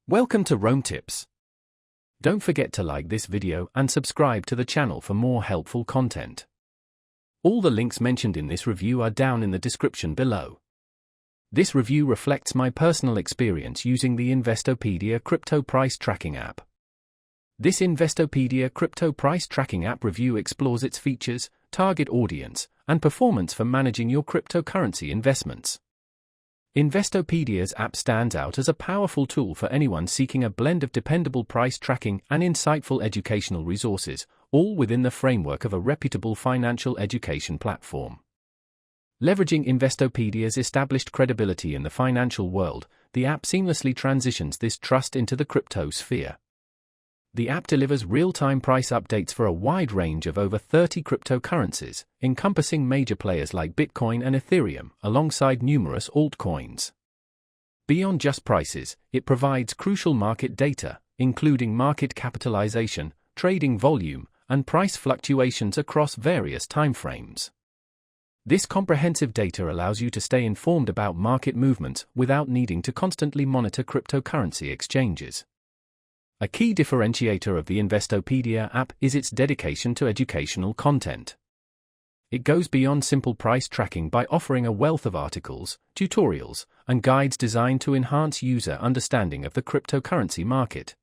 Welcome to Rome Tips. Don't forget to like this video and subscribe to the channel for more helpful content. All the links mentioned in this review are down in the description below. This review reflects my personal experience using the Investopedia crypto price tracking app. This Investopedia crypto price tracking app review explores its features, target audience, and performance for managing your cryptocurrency investments. Investopedia's app stands out as a powerful tool for anyone seeking a blend of dependable price tracking and insightful educational resources, all within the framework of a reputable financial education platform. Leveraging Investopedia's established credibility in the financial world, the app seamlessly transitions this trust into the crypto sphere. The app delivers real-time price updates for a wide range of over 30 cryptocurrencies, encompassing major players like Bitcoin and Ethereum, alongside numerous altcoins. Beyond just prices, it provides crucial market data, including market capitalization, trading volume, and price fluctuations across various timeframes. This comprehensive data allows you to stay informed about market movements without needing to constantly monitor cryptocurrency exchanges. A key differentiator of the Investopedia app is its dedication to educational content. It goes beyond simple price tracking by offering a wealth of articles, tutorials, and guides designed to enhance user understanding of the cryptocurrency market.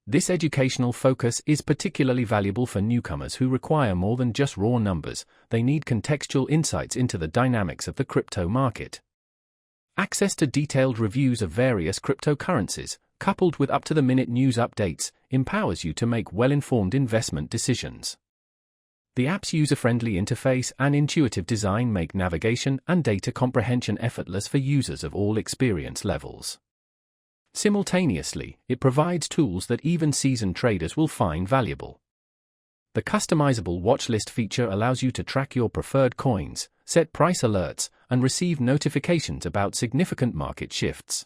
This educational focus is particularly valuable for newcomers who require more than just raw numbers. They need contextual insights into the dynamics of the crypto market. Access to detailed reviews of various cryptocurrencies, coupled with up-to-the-minute news updates, empowers you to make well-informed investment decisions. The app's user-friendly interface and intuitive design make navigation and data comprehension effortless for users of all experience levels. Simultaneously, it provides tools that even seasoned traders will find valuable. The customizable watchlist feature allows you to track your preferred coins, set price alerts, and receive notifications about significant market shifts.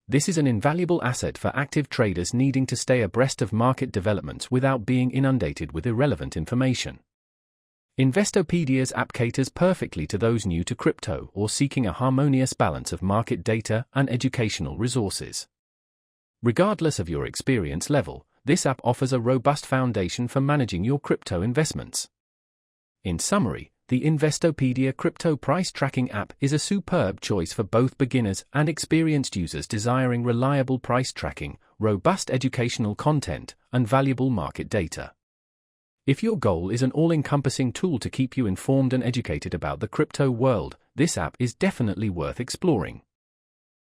This is an invaluable asset for active traders needing to stay abreast of market developments without being inundated with irrelevant information. Investopedia's app caters perfectly to those new to crypto or seeking a harmonious balance of market data and educational resources. Regardless of your experience level, this app offers a robust foundation for managing your crypto investments. In summary, the Investopedia crypto price tracking app is a superb choice for both beginners and experienced users desiring reliable price tracking, robust educational content, and valuable market data. If your goal is an all-encompassing tool to keep you informed and educated about the crypto world, this app is definitely worth exploring.